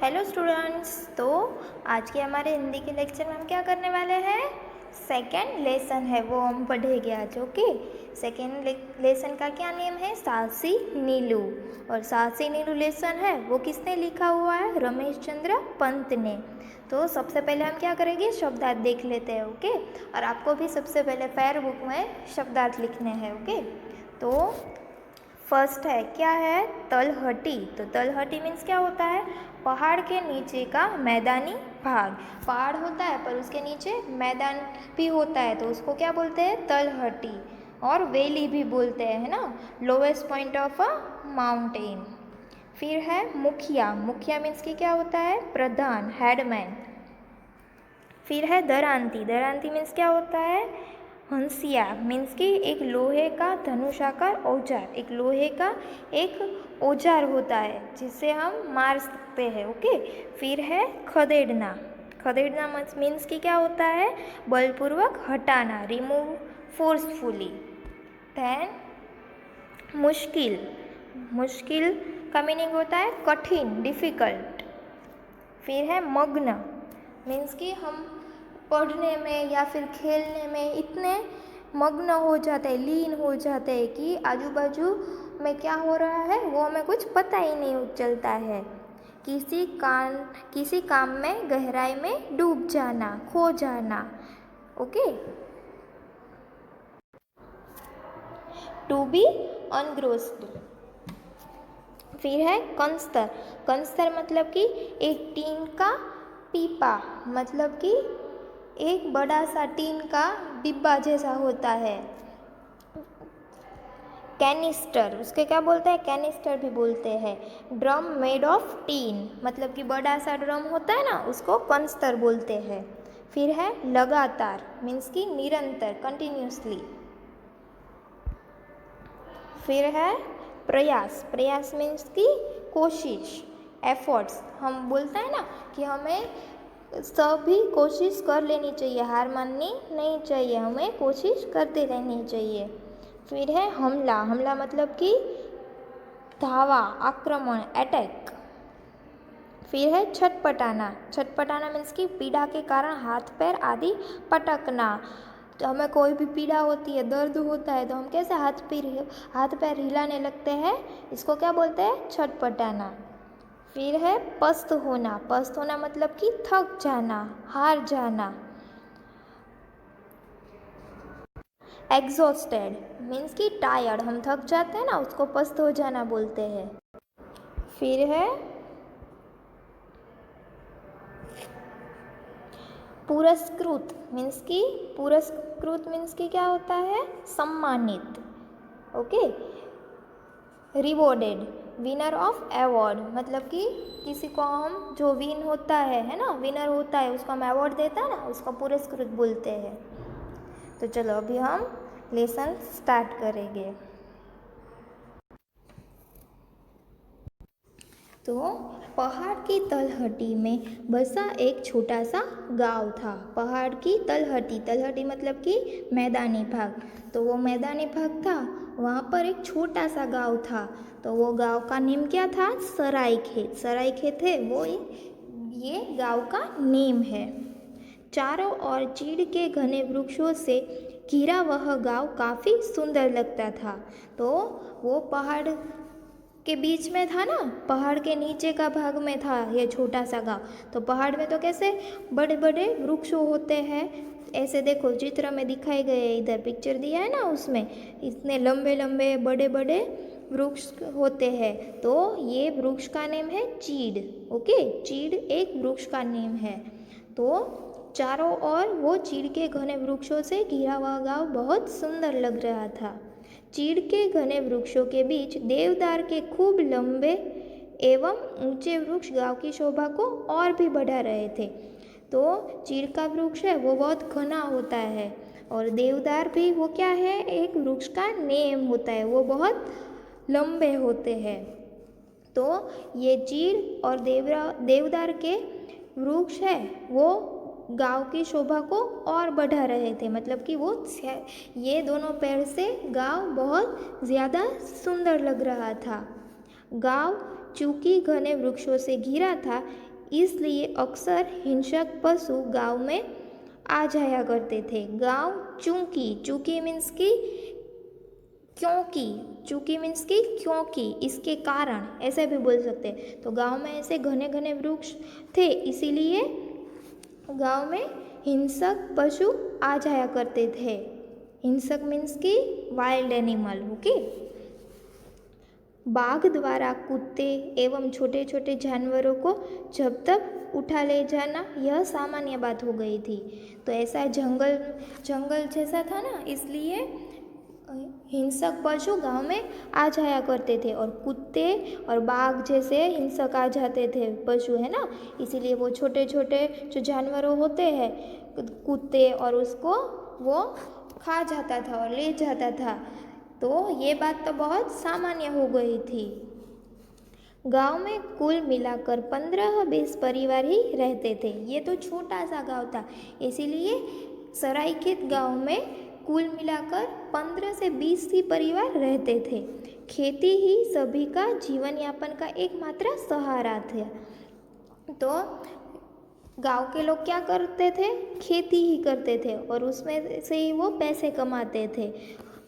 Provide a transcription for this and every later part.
Hello students. तो आज के हमारे हिंदी के लेक्चर में हम क्या करने वाले हैं? सेकेंड लेसन है वो हम पढ़ेंगे आज। ओके, सेकेंड लेसन का क्या नेम है? साहसी नीलू। और साहसी नीलू लेसन है वो किसने लिखा हुआ है? रमेश चंद्र पंत ने। तो सबसे पहले हम क्या करेंगे? शब्दार्थ देख लेते हैं। ओके, और आपको भी सबसे पहले फेयर बुक में शब्दार्थ लिखने हैं। ओके, तो फर्स्ट है, क्या है? तलहटी। तो तलहटी मीन्स क्या होता है? पहाड़ के नीचे का मैदानी भाग। पहाड़ होता है पर उसके नीचे मैदान भी होता है तो उसको क्या बोलते हैं? तलहटी। और वैली भी बोलते हैं, है ना, lowest point of a mountain. फिर है मुखिया। मुखिया मीन्स की क्या होता है? प्रधान, हेडमैन। फिर है दरांती। दरांती मीन्स क्या होता है? हंसिया। मीन्स कि एक लोहे का धनुषाकार औजार, एक लोहे का एक औजार होता है जिससे हम मार सकते हैं। ओके, फिर है खदेड़ना। खदेड़ना मीन्स कि क्या होता है? बलपूर्वक हटाना, रिमूव फोर्सफुली। देन मुश्किल। मुश्किल का मीनिंग होता है कठिन, डिफ़िकल्ट। फिर है मग्न। मीन्स कि हम पढ़ने में या फिर खेलने में इतने मग्न हो जाते हैं, लीन हो जाते हैं कि आजू बाजू में क्या हो रहा है वो हमें कुछ पता ही नहीं चलता है। किसी काम में गहराई में डूब जाना, खो जाना। Okay, to be engrossed. फिर है कंस्तर। कंस्तर मतलब कि एक टीन का पीपा, मतलब कि एक बड़ा सा टीन का डिब्बा जैसा होता है। कैनिस्टर, उसके क्या बोलते हैं? कैनिस्टर भी बोलते हैं। ड्रम मेड ऑफ टीन, मतलब कि बड़ा सा ड्रम होता है ना, उसको कंस्तर बोलते हैं। फिर है लगातार, मीन्स कि निरंतर, कंटिन्यूसली। फिर है प्रयास। प्रयास मीन्स की कोशिश, एफर्ट्स। हम बोलते हैं ना कि हमें सभी कोशिश कर लेनी चाहिए, हार माननी नहीं चाहिए, हमें कोशिश करते रहनी चाहिए। फिर है हमला। हमला मतलब कि धावा, आक्रमण, अटैक। फिर है छटपटाना। छटपटाना मीन्स कि पीड़ा के कारण हाथ पैर आदि पटकना। तो हमें कोई भी पीड़ा होती है, दर्द होता है तो हम कैसे हाथ पैर हिलाने लगते हैं, इसको क्या बोलते हैं? छटपटाना। फिर है पस्त होना। पस्त होना मतलब कि थक जाना, हार जाना। एग्जॉस्टेड मीन्स कि टायर्ड, हम थक जाते हैं ना, उसको पस्त हो जाना बोलते हैं। फिर है पुरस्कृत। मीन्स कि पुरस्कृत मीन्स कि क्या होता है? सम्मानित। Okay, rewarded, winner of award, मतलब कि किसी को हम जो विन होता है ना, विनर होता है, उसको हम अवार्ड देता है ना, उसको पुरस्कृत बोलते हैं। तो चलो अभी हम लेसन स्टार्ट करेंगे। तो पहाड़ की तलहटी में बसा एक छोटा सा गांव था। पहाड़ की तलहटी, तलहटी मतलब कि मैदानी भाग। तो वो मैदानी भाग था, वहाँ पर एक छोटा सा गांव था। तो वो गांव का नेम क्या था? सरायखेत। सरायखेत है वो ये गांव का नेम है। चारों ओर चीड़ के घने वृक्षों से घिरा वह गांव काफ़ी सुंदर लगता था। तो वो पहाड़ के बीच में था ना, पहाड़ के नीचे का भाग में था ये छोटा सा गांव। तो पहाड़ में तो कैसे बड़े बड़े वृक्ष होते हैं, ऐसे देखो चित्र में दिखाए गए, इधर पिक्चर दिया है ना, उसमें इतने लंबे लंबे बड़े बड़े वृक्ष होते हैं। तो ये वृक्ष का नेम है चीड़। ओके, चीड़ एक वृक्ष का नेम है। तो चारों ओर वो चीड़ के घने वृक्षों से घिरा हुआ गांव बहुत सुंदर लग रहा था। चीड़ के घने वृक्षों के बीच देवदार के खूब लंबे एवं ऊंचे वृक्ष गांव की शोभा को और भी बढ़ा रहे थे। तो चीड़ का वृक्ष है वो बहुत घना होता है, और देवदार भी वो क्या है? एक वृक्ष का नेम होता है, वो बहुत लंबे होते हैं। तो ये चीड़ और देवदार के वृक्ष है वो गांव की शोभा को और बढ़ा रहे थे, मतलब कि वो ये दोनों पेड़ से गांव बहुत ज़्यादा सुंदर लग रहा था। गांव चूंकि घने वृक्षों से घिरा था, इसलिए अक्सर हिंसक पशु गांव में आ जाया करते थे। गांव चूंकि, चूंकि मीन्स की क्योंकि, चूंकि मीन्स की क्योंकि, इसके कारण, ऐसे भी बोल सकते हैं। तो गांव में ऐसे घने घने वृक्ष थे, इसीलिए गांव में हिंसक पशु आ जाया करते थे। हिंसक मीन्स की वाइल्ड एनिमल। ओके। बाघ द्वारा कुत्ते एवं छोटे छोटे जानवरों को जब तक उठा ले जाना यह सामान्य बात हो गई थी। तो ऐसा जंगल जैसा था ना, इसलिए हिंसक पशु गांव में आ जाया करते थे, और कुत्ते और बाघ जैसे हिंसक आ जाते थे पशु, है ना। इसीलिए वो छोटे छोटे जो जानवरों होते हैं कुत्ते, और उसको वो खा जाता था और ले जाता था। तो ये बात तो बहुत सामान्य हो गई थी। गांव में कुल मिलाकर 15-20 परिवार ही रहते थे। ये तो छोटा सा गांव था, इसीलिए सरायखेत गांव में कुल मिलाकर 15 से 20 ही परिवार रहते थे। खेती ही सभी का जीवन यापन का एकमात्र सहारा था। तो गांव के लोग क्या करते थे? खेती ही करते थे, और उसमें से ही वो पैसे कमाते थे।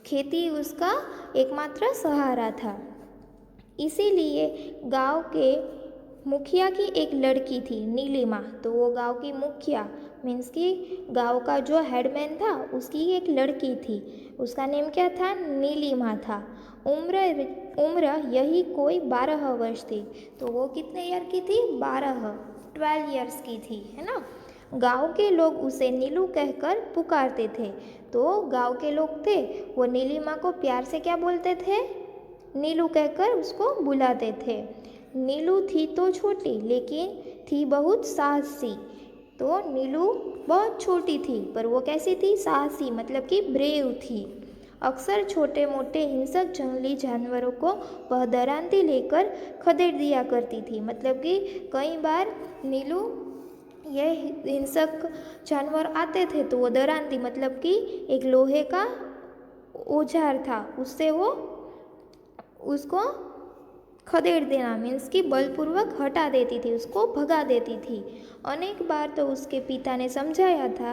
खेती उसका एकमात्र सहारा था। इसीलिए गांव के मुखिया की एक लड़की थी, नीलिमा। तो वो गांव की मुखिया मीन्स कि गांव का जो हेडमैन था, उसकी एक लड़की थी। उसका नेम क्या था? नीलिमा था। उम्र यही कोई 12 वर्ष थी। तो वो कितने ईयर की थी? 12 ईयर्स की थी, है ना। गांव के लोग उसे नीलू कहकर पुकारते थे। तो गांव के लोग थे, वो नीलिमा को प्यार से क्या बोलते थे? नीलू कहकर उसको बुलाते थे। नीलू थी तो छोटी, लेकिन थी बहुत साहसी। तो नीलू बहुत छोटी थी, पर वो कैसी थी? साहसी, मतलब कि ब्रेव थी। अक्सर छोटे मोटे हिंसक जंगली जानवरों को वह डराती लेकर खदेड़ दिया करती थी। मतलब कि कई बार नीलू, ये हिंसक जानवर आते थे तो वो डराती, मतलब कि एक लोहे का औजार था, उससे वो उसको खदेड़ देना मीन्स कि बलपूर्वक हटा देती थी, उसको भगा देती थी। अनेक बार तो उसके पिता ने समझाया था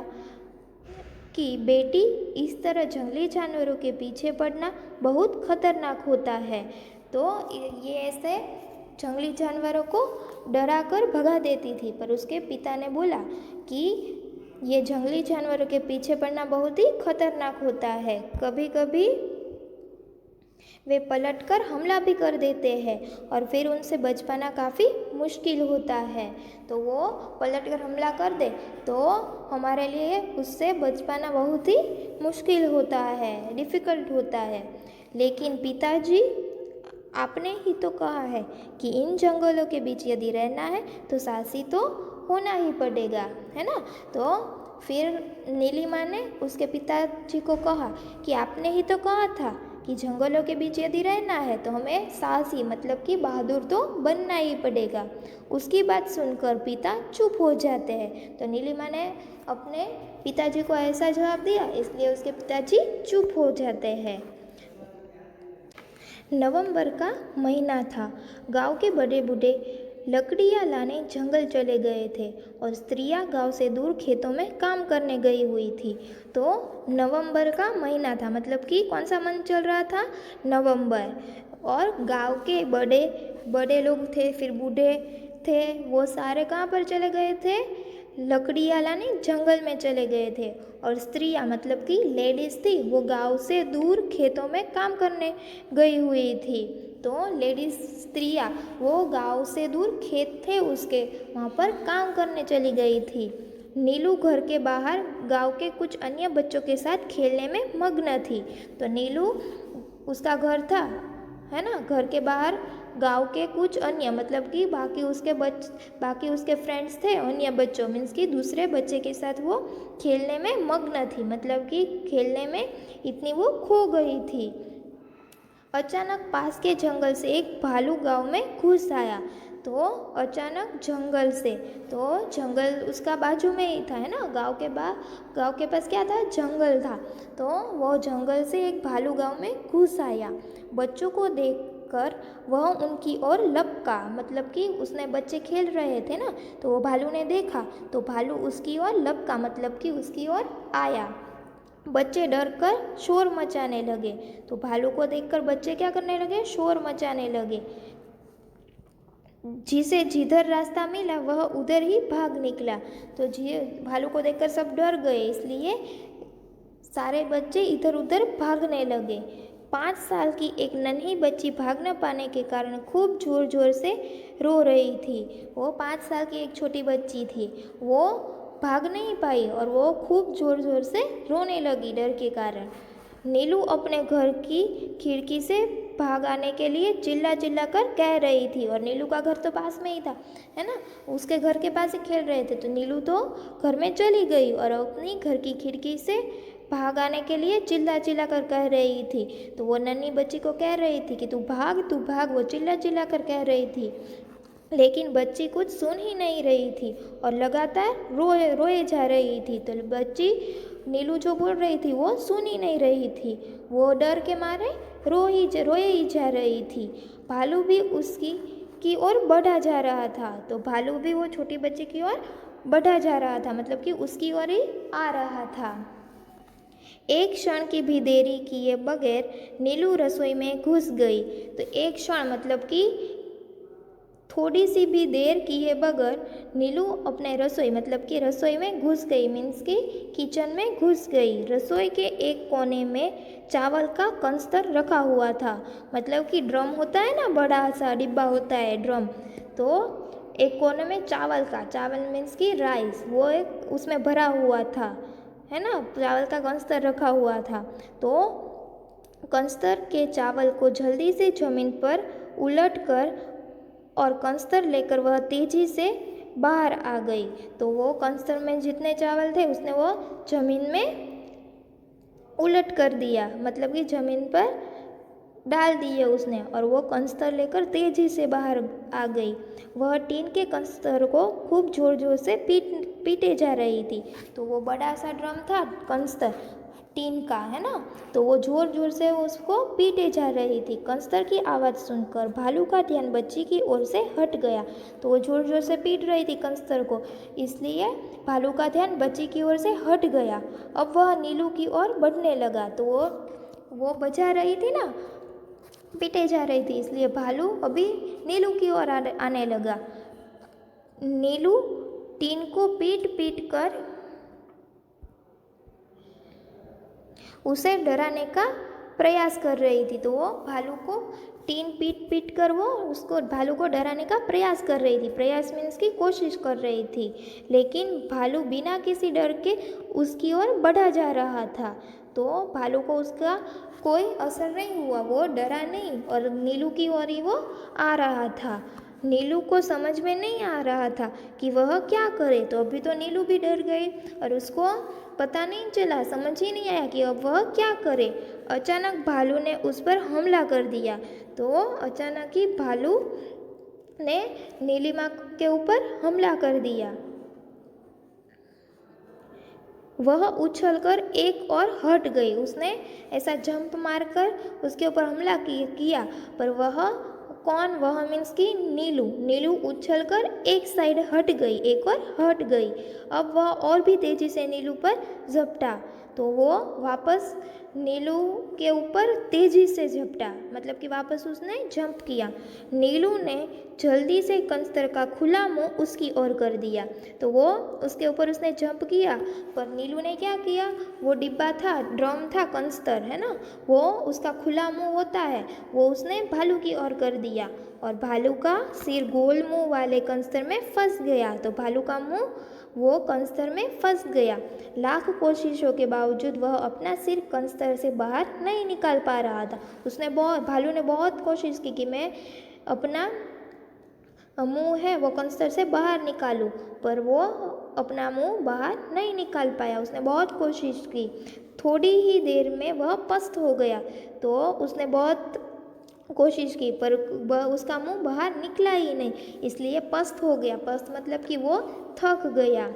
कि बेटी, इस तरह जंगली जानवरों के पीछे पड़ना बहुत खतरनाक होता है। तो ये ऐसे जंगली जानवरों को डरा कर भगा देती थी, पर उसके पिता ने बोला कि ये जंगली जानवरों के पीछे पड़ना बहुत ही खतरनाक होता है, कभी कभी वे पलटकर हमला भी कर देते हैं और फिर उनसे बच पाना काफ़ी मुश्किल होता है। तो वो पलटकर हमला कर दे तो हमारे लिए उससे बच पाना बहुत ही मुश्किल होता है, डिफ़िकल्ट होता है। लेकिन पिताजी, आपने ही तो कहा है कि इन जंगलों के बीच यदि रहना है तो साहसी तो होना ही पड़ेगा, है ना। तो फिर नीलिमा ने उसके पिताजी को कहा कि आपने ही तो कहा था कि जंगलों के बीच यदि रहना है तो हमें साहसी, मतलब कि बहादुर तो बनना ही पड़ेगा। उसकी बात सुनकर पिता चुप हो जाते हैं। तो नीलिमा ने अपने पिताजी को ऐसा जवाब दिया, इसलिए उसके पिताजी चुप हो जाते हैं। नवंबर का महीना था। गांव के बड़े बूढ़े लकड़ियाँ लाने जंगल चले गए थे और स्त्रियाँ गांव से दूर खेतों में काम करने गई हुई थी। तो नवंबर का महीना था, मतलब कि कौन सा मंथ चल रहा था? नवंबर। और गांव के बड़े बड़े लोग थे, फिर बूढ़े थे, वो सारे कहाँ पर चले गए थे? लकड़ियाँ लाने जंगल में चले गए थे। और स्त्रियाँ, मतलब कि लेडीज़ थी, वो गांव से दूर खेतों में काम करने गई हुई थी। तो लेडीज़, स्त्रियाँ, वो गांव से दूर खेत थे उसके, वहाँ पर काम करने चली गई थी। नीलू घर के बाहर गांव के कुछ अन्य बच्चों के साथ खेलने में मग्न थी। तो नीलू, उसका घर था, है ना, घर के बाहर गांव के कुछ अन्य, मतलब कि बाकी उसके फ्रेंड्स थे, अन्य बच्चों मीन्स कि दूसरे बच्चे के साथ वो खेलने में मग्न थी, मतलब कि खेलने में इतनी वो खो गई थी। अचानक पास के जंगल से एक भालू गांव में घुस आया। तो अचानक जंगल से, तो जंगल उसका बाजू में ही था, है ना, गांव के पास क्या था? जंगल था। तो वो जंगल से एक भालू गांव में घुस आया। बच्चों को देख कर वह उनकी ओर लपका, मतलब कि उसने बच्चे खेल रहे थे ना, तो वो भालू ने देखा तो भालू उसकी ओर लपका, मतलब कि उसकी ओर आया। बच्चे डर कर शोर मचाने लगे, तो भालू को देखकर बच्चे क्या करने लगे, शोर मचाने लगे। जिसे जिधर रास्ता मिला वह उधर ही भाग निकला। तो भालू को देखकर सब डर गए, इसलिए सारे बच्चे इधर उधर भागने लगे। 5 साल की एक नन्ही बच्ची भाग न पाने के कारण खूब जोर जोर से रो रही थी। वो 5 साल की एक छोटी बच्ची थी, वो भाग नहीं पाई और वो खूब जोर जोर से रोने लगी डर के कारण। नीलू अपने घर की खिड़की से भाग आने के लिए चिल्ला चिल्ला कर कह रही थी, और नीलू का घर तो पास में ही था, है ना, उसके घर के पास ही खेल रहे थे। तो नीलू तो घर में चली गई और अपनी घर की खिड़की से भाग आने के लिए चिल्ला चिल्ला कर कह रही थी। तो वो नन्ही बच्ची को कह रही थी कि तू भाग, वो चिल्ला चिल्ला कर कह रही थी, लेकिन बच्ची कुछ सुन ही नहीं रही थी और लगातार रोए जा रही थी। तो बच्ची नीलू जो बोल रही थी वो सुन ही नहीं रही थी, वो डर के मारे रोए ही जा रही थी। भालू भी उसकी की ओर बढ़ा जा रहा था, तो भालू भी वो छोटी बच्ची की ओर बढ़ा जा रहा था, मतलब कि उसकी ओर ही आ रहा था। एक क्षण की भी देरी किए बगैर नीलू रसोई में घुस गई। तो एक क्षण मतलब कि थोड़ी सी भी देर किए बगैर नीलू अपने रसोई मतलब कि रसोई में घुस गई, मीन्स कि किचन में घुस गई। रसोई के एक कोने में चावल का कंस्तर रखा हुआ था, मतलब कि ड्रम होता है ना, बड़ा सा डिब्बा होता है ड्रम, तो एक कोने में चावल मीन्स कि राइस, वो एक उसमें भरा हुआ था, है ना, चावल का कंस्तर रखा हुआ था। तो कंस्तर के चावल को जल्दी से जमीन पर उलटकर और कंस्तर लेकर वह तेजी से बाहर आ गई। तो वो कंस्तर में जितने चावल थे उसने वो जमीन में उलट कर दिया, मतलब कि जमीन पर डाल दिए उसने, और वो कंस्तर लेकर तेजी से बाहर आ गई। वह टीन के कंस्तर को खूब जोर जोर से पीटे जा रही थी। तो वो बड़ा सा ड्रम था कंस्तर टीन का, है ना, तो वो जोर जोर से उसको पीटे जा रही थी। कंस्तर की आवाज़ सुनकर भालू का ध्यान बच्ची की ओर से हट गया। तो वो जोर जोर से पीट रही थी कंस्तर को, इसलिए भालू का ध्यान बच्ची की ओर से हट गया। अब वह नीलू की ओर बढ़ने लगा। तो वो बजा रही थी ना, पीटे जा रही थी, इसलिए भालू अभी नीलू की ओर आने लगा। नीलू टीन को पीट पीट कर उसे डराने का प्रयास कर रही थी। तो वो भालू को टीन पीट पीट कर वो उसको भालू को डराने का प्रयास कर रही थी, प्रयास मीन्स की कोशिश कर रही थी, लेकिन भालू बिना किसी डर के उसकी ओर बढ़ा जा रहा था। तो भालू को उसका कोई असर नहीं हुआ, वो डरा नहीं और नीलू की ओर ही वो आ रहा था। नीलू को समझ में नहीं आ रहा था कि वह क्या करे। तो अभी तो नीलू भी डर गई और उसको पता नहीं चला, समझ ही नहीं आया कि अब वह क्या करे। अचानक भालू ने उस पर हमला कर दिया। तो अचानक ही भालू ने नीलिमा के ऊपर हमला कर दिया। वह उछलकर एक और हट गई। उसने ऐसा जंप मारकर उसके ऊपर हमला किया, पर वह कौन, वह मीन्स कि नीलू उछलकर एक साइड हट गई, एक और हट गई। अब वह और भी तेजी से नीलू पर झपटा। तो वो वापस नीलू के ऊपर तेजी से झपटा, मतलब कि वापस उसने जंप किया। नीलू ने जल्दी से कंस्तर का खुला मुंह उसकी ओर कर दिया। तो वो उसके ऊपर उसने जंप किया, पर नीलू ने क्या किया, वो डिब्बा था, ड्रम था, कंस्तर है ना, वो उसका खुला मुंह होता है, वो उसने भालू की ओर कर दिया और भालू का सिर गोल मुंह वाले कंस्तर में फंस गया। तो भालू का मुंह वो कंस्तर में फंस गया। लाख कोशिशों के बावजूद वह अपना सिर कंस्तर से बाहर नहीं निकाल पा रहा था। भालू ने बहुत कोशिश की कि मैं अपना मुंह है वो कंस्तर से बाहर निकालूं, पर वो अपना मुंह बाहर नहीं निकाल पाया। उसने बहुत कोशिश की, थोड़ी ही देर में वह पस्त हो गया। तो उसने बहुत कोशिश की पर उसका मुंह बाहर निकला ही नहीं, इसलिए पस्त हो गया। पस्त मतलब कि वो थक गया।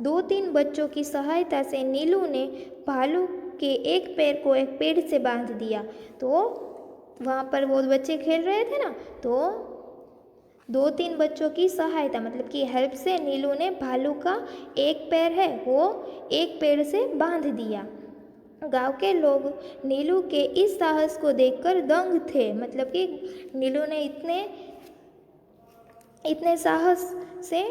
2-3 बच्चों की सहायता से नीलू ने भालू के एक पैर को एक पेड़ से बांध दिया। तो वहाँ पर वो बच्चे खेल रहे थे ना, तो 2-3 बच्चों की सहायता मतलब कि हेल्प से नीलू ने भालू का एक पैर है वो एक पेड़ से बांध दिया। गांव के लोग नीलू के इस साहस को देखकर दंग थे, मतलब कि नीलू ने इतने साहस से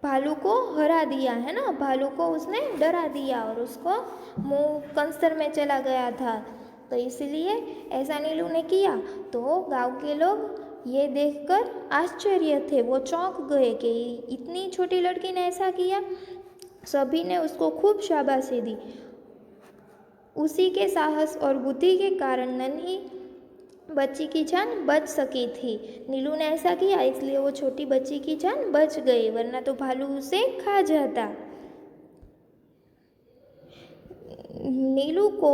भालू को हरा दिया है ना, भालू को उसने डरा दिया और उसको मुंह कंसर में चला गया था, तो इसलिए ऐसा नीलू ने किया। तो गांव के लोग ये देखकर आश्चर्य थे, वो चौंक गए कि इतनी छोटी लड़की ने ऐसा किया। सभी ने उसको खूब शाबाशी दी। उसी के साहस और बुद्धि के कारण नन्ही बच्ची की जान बच सकी थी। नीलू ने ऐसा किया इसलिए वो छोटी बच्ची की जान बच गई, वरना तो भालू उसे खा जाता। नीलू को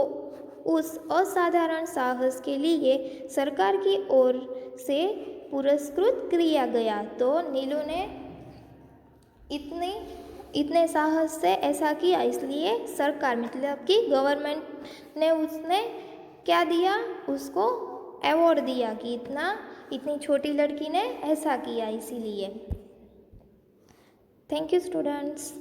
उस असाधारण साहस के लिए सरकार की ओर से पुरस्कृत किया गया। तो नीलू ने इतने साहस से ऐसा किया, इसलिए सरकार मतलब कि गवर्नमेंट ने उसने क्या दिया, उसको अवार्ड दिया कि इतनी छोटी लड़की ने ऐसा किया, इसीलिए। Thank you students.